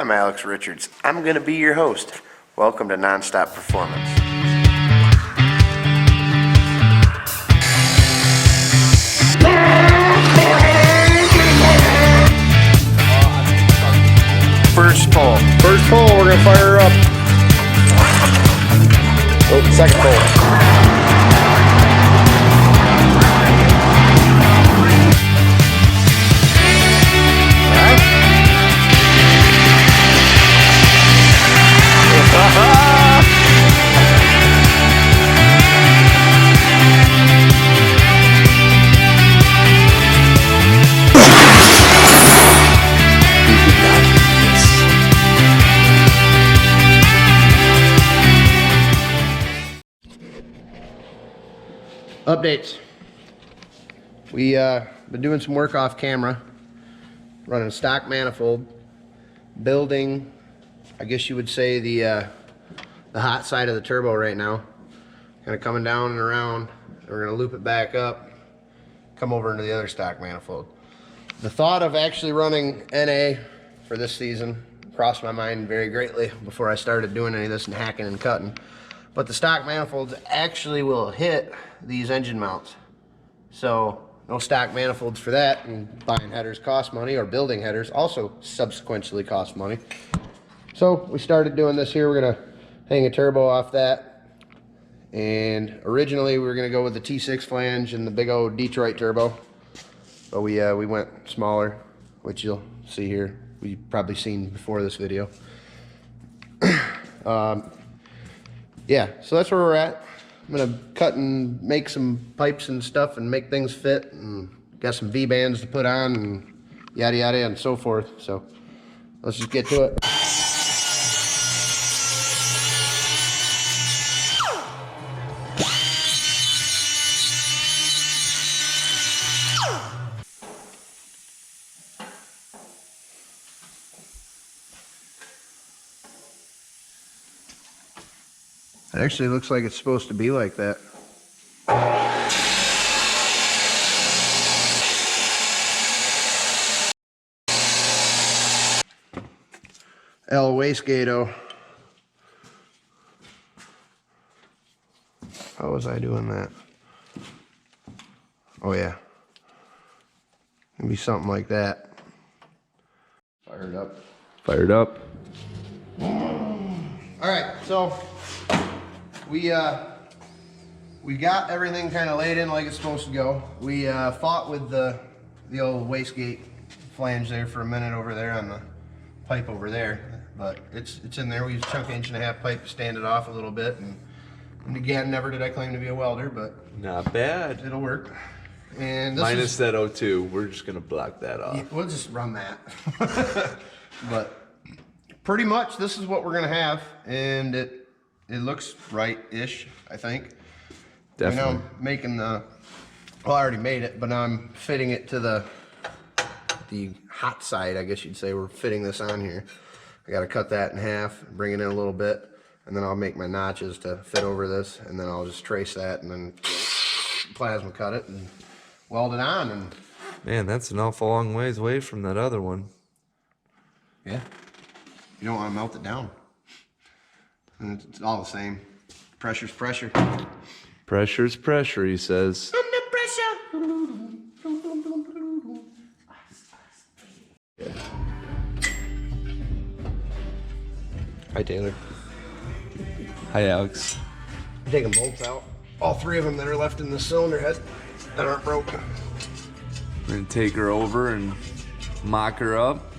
I'm Alex Richards. I'm going to be your host. Welcome to Nonstop Performance. First pull. First pull, we're going to fire her up. Oh, second pull. Updates. We been doing some work off camera, running a stock manifold, building, I guess you would say the hot side of the turbo right now. Kind of coming down and around. We're gonna loop it back up, come over into the other stock manifold. The thought of actually running NA for this season crossed my mind very greatly before I started doing any of this and hacking and cutting. But the stock manifolds actually will hit these engine mounts. So no stock manifolds for that, and buying headers costs money, or building headers also subsequently costs money. So we started doing this here. We're gonna hang a turbo off that. And originally we were gonna go with the T6 flange and the big old Detroit turbo. But we went smaller, which you'll see here. We've probably seen before this video. Yeah, so that's where we're at. I'm gonna cut and make some pipes and stuff and make things fit, and got some V-bands to put on and yada yada and so forth. So let's just get to it. It actually looks like it's supposed to be like that. El Wastegato. How was I doing that? Oh yeah. Maybe something like that. Fired up. Fired up. All right, so we got everything kind of laid in like it's supposed to go. We fought with the old wastegate flange there for a minute over there on the pipe over there, but it's in there. We used a chunk 1.5 pipe to stand it off a little bit, and again, never did I claim to be a welder, but Not bad. it'll work. And this Minus that O2, we're just gonna block that off. yeah, we'll just run that. But pretty much this is what we're gonna have, and it looks right-ish, I think. Definitely. Now I'm making the, well, I already made it, but now I'm fitting it to the hot side, I guess you'd say. We're fitting this on here. I gotta cut that in half, bring it in a little bit, and then I'll make my notches to fit over this, and then I'll just trace that and then plasma cut it and weld it on. And Man, that's an awful long ways away from that other one. yeah, you don't want to melt it down. And it's all the same. Pressure's pressure. Pressure's pressure, he says. Under pressure. Yeah. Hi, Taylor. Hi, Alex. I'm taking bolts out. All three of them that are left in the cylinder head that aren't broken. We're gonna take her over and mock her up.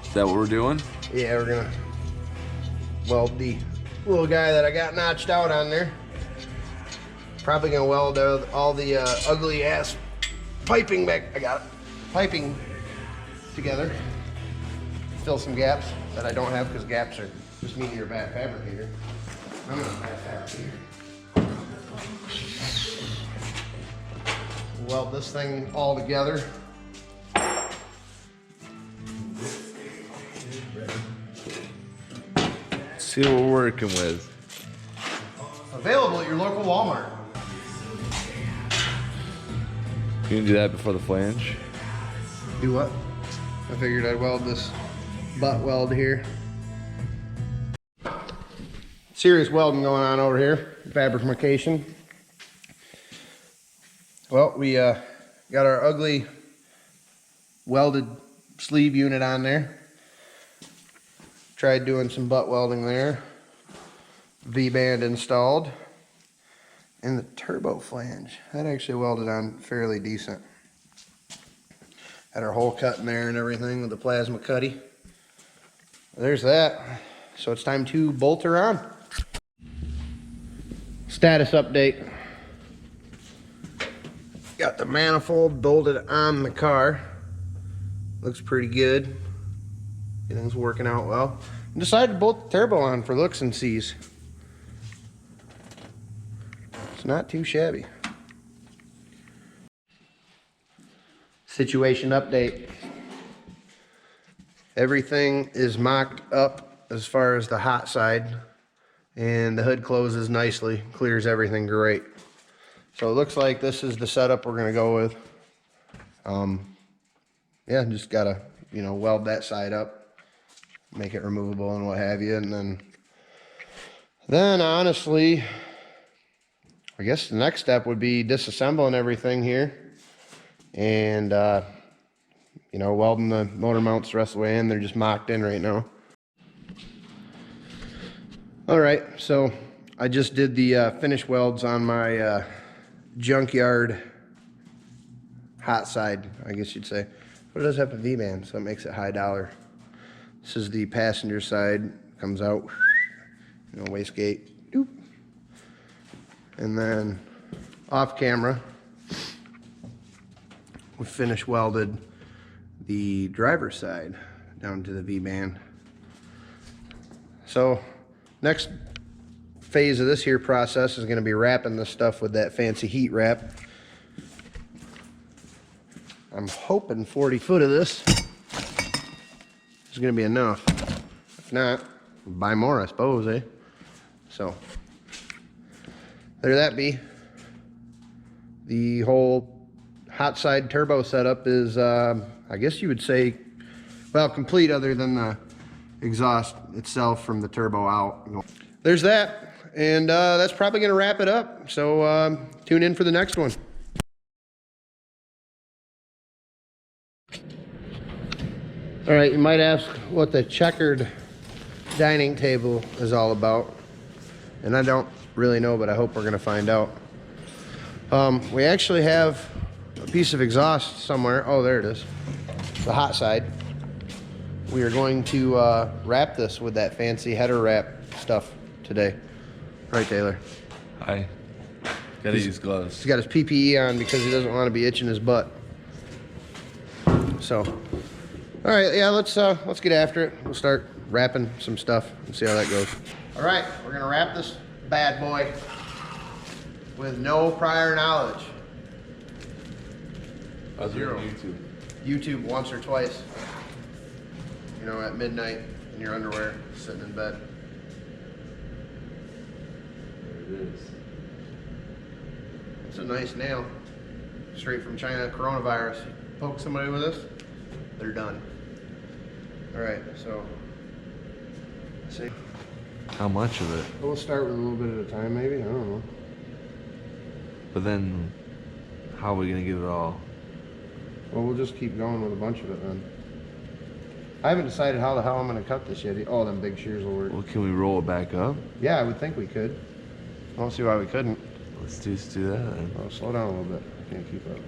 Is that what we're doing? Yeah, we're gonna weld the little guy that I got notched out on there. Probably gonna weld all the ugly ass piping back. I got it. Piping together. Fill some gaps that I don't have because gaps are just mean you're a bad fabricator. I'm not a bad fabricator. Weld this thing all together. See what we're working with. Available at your local Walmart. You can do that before the flange. Do what? I figured I'd weld this butt weld here. Serious welding going on over here, fabrication. Well, we got our ugly welded sleeve unit on there. Tried doing some butt welding there. V-band installed. And the turbo flange, that actually welded on fairly decent. Had our hole cut in there and everything with the plasma cutty. There's that. So it's time to bolt her on. Status update. Got the manifold bolted on the car. Looks pretty good. Everything's working out well. And decided to bolt the turbo on for looks and sees. It's not too shabby. Situation update. Everything is mocked up as far as the hot side, and the hood closes nicely, clears everything great. So it looks like this is the setup we're gonna go with. Yeah, just gotta, you know, weld that side up, make it removable and what have you, and then honestly, I guess the next step would be disassembling everything here and you know, welding the motor mounts the rest of the way in. They're just mocked in right now. All right, so I just did the finish welds on my junkyard hot side, I guess you'd say. But it does have a V-band, so it makes it high dollar. This is the passenger side, comes out, you know, wastegate, doop. And then off camera, we finish welded the driver's side down to the V-band. So next phase of this here process is going to be wrapping this stuff with that fancy heat wrap. I'm hoping 40 foot of this is going to be enough. If not, buy more, I suppose, eh? So there that be. The whole hot side turbo setup is, I guess you would say, well, complete other than the exhaust itself from the turbo out. There's that, and that's probably going to wrap it up. So tune in for the next one. All right, you might ask what the checkered dining table is all about, and I don't really know, but I hope we're going to find out. We actually have a piece of exhaust somewhere. Oh, there it is. The hot side. We are going to wrap this with that fancy header wrap stuff today. Right, Taylor? Hi. Gotta use gloves. He's got his PPE on because he doesn't want to be itching his butt. So, all right, yeah, let's get after it. We'll start wrapping some stuff and see how that goes. All right, we're gonna wrap this bad boy with no prior knowledge. Zero. YouTube once or twice. You know, at midnight in your underwear, sitting in bed. There it is. It's a nice nail. Straight from China, coronavirus. Poke somebody with this, they're done. All right, so, let's see. How much of it? We'll start with a little bit at a time, maybe, I don't know. But then, how are we gonna get it all? Well, we'll just keep going with a bunch of it then. I haven't decided how the hell I'm gonna cut this yet. Oh, them big shears will work. Well, can we roll it back up? Yeah, I would think we could. I don't see why we couldn't. Let's just do that then. Oh, slow down a little bit. I can't keep up.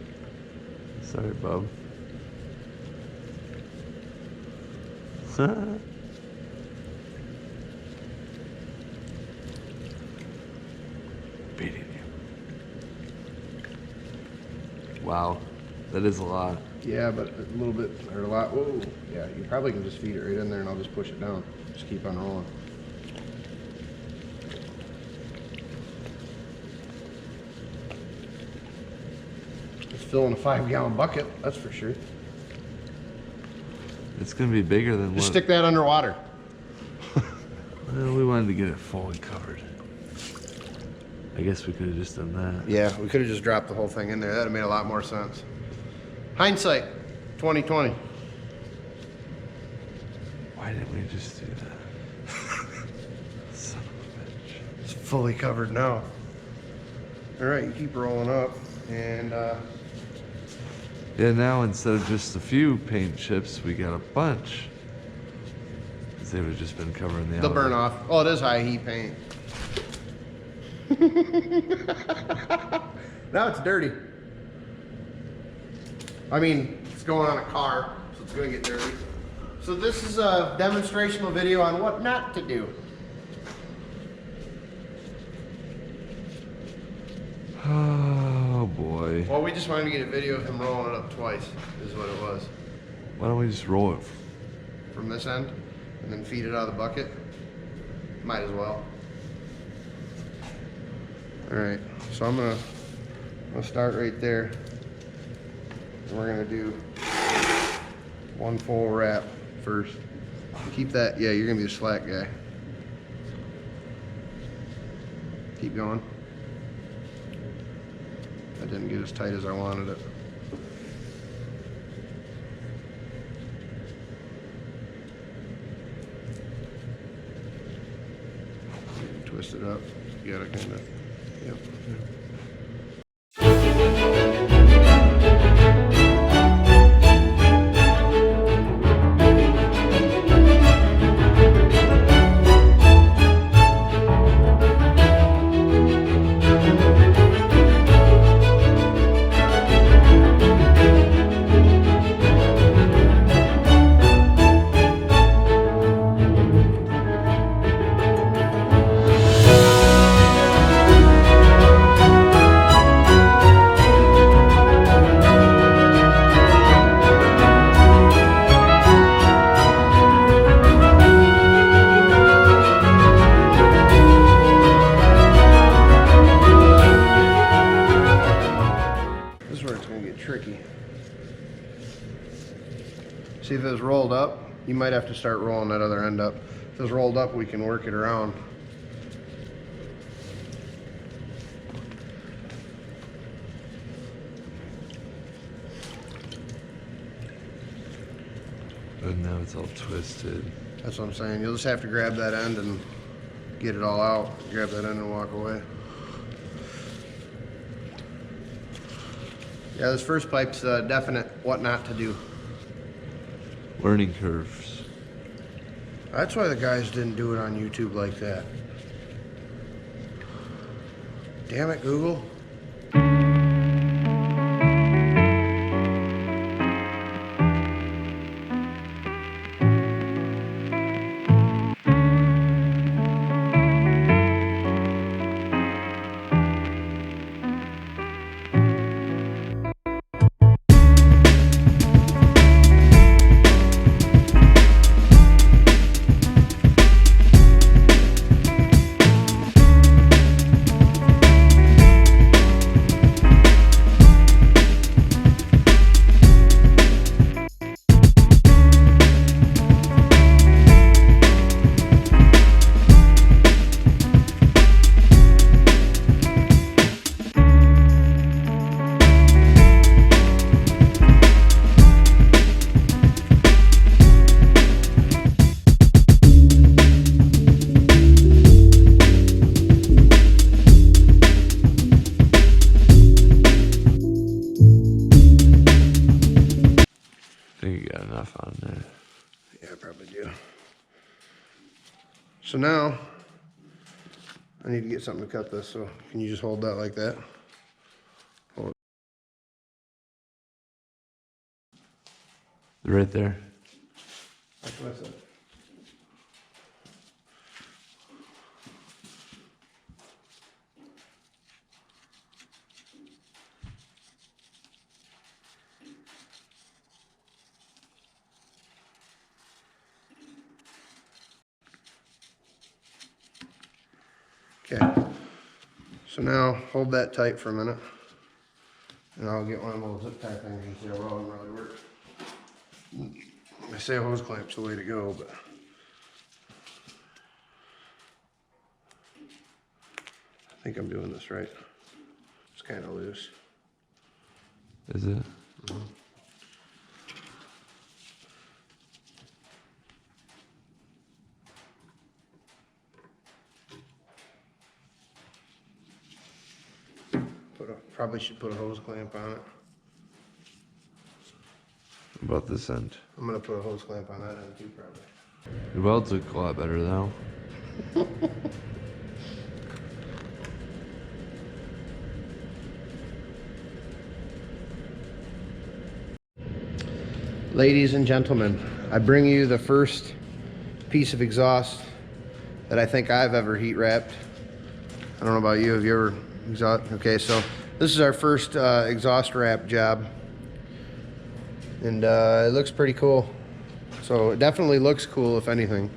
Sorry, bub. Beating you. Wow, that is a lot. Yeah, but a little bit, or a lot. Whoa. Yeah, you probably can just feed it right in there and I'll just push it down. Just keep on rolling. It's filling a 5-gallon bucket, that's for sure. It's gonna be bigger than Just what? stick that underwater. Well, we wanted to get it fully covered. I guess we could have just done that. Yeah, we could have just dropped the whole thing in there. That would have made a lot more sense. Hindsight, 2020. Why Why didn't we just do that? Son of a bitch. It's fully covered now. All right, you keep rolling up, and Yeah, now instead of just a few paint chips, we got a bunch. Because they would have just been covering the they'll outer. burn off. Oh, it is high heat paint. Now it's dirty. I mean, it's going on a car, so it's gonna get dirty. So this is a demonstrational video on what not to do. Oh boy. Well, we just wanted to get a video of him rolling it up twice, is what it was. Why don't we just roll it? From this end, and then feed it out of the bucket. Might as well. All right, so I'm gonna start right there. And we're gonna do one full wrap first. Keep that, yeah, you're gonna be the slack guy. Keep going. That didn't get as tight as I wanted it. Twist it up. You gotta kind of, yep. This is where it's going to get tricky. See, if it was rolled up, you might have to start rolling that other end up. If it was rolled up, we can work it around. But now it's all twisted. That's what I'm saying. You'll just have to grab that end and get it all out. Grab that end and walk away. Yeah, this first pipe's a definite what not to do. Learning curves. That's why the guys didn't do it on YouTube like that. Damn it, Google. On there. Yeah, I probably do. So now, I need to get something to cut this, so can you just hold that like that? Hold it. Right there. That's what I said. Okay, so now hold that tight for a minute, and I'll get one of those zip tie things and see how well it really works. I say a hose clamp's the way to go, but I think I'm doing this right. It's kind of loose. Is it? Mm-hmm. Probably should put a hose clamp on it. About this end. I'm gonna put a hose clamp on that end too, probably. The welds look a lot better now. Ladies and gentlemen, I bring you the first piece of exhaust that I think I've ever heat wrapped. I don't know about you, have you ever exhaust? Okay, so this is our first exhaust wrap job. And it looks pretty cool. So it definitely looks cool, if anything.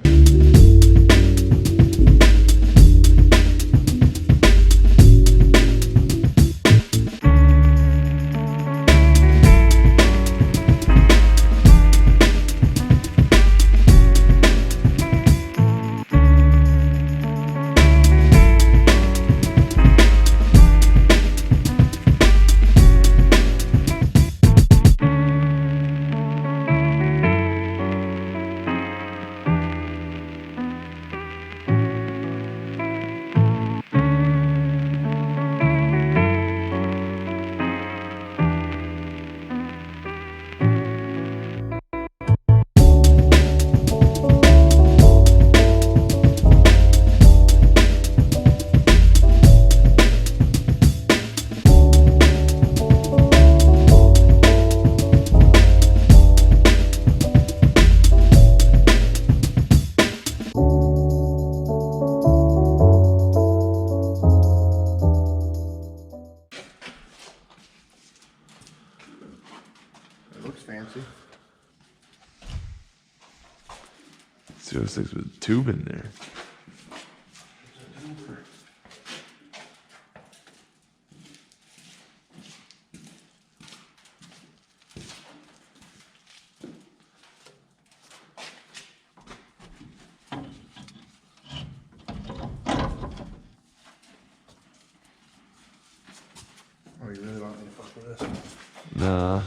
Looks fancy. 06 with a tube in there. Oh, you really want me to fuck with this? Nah.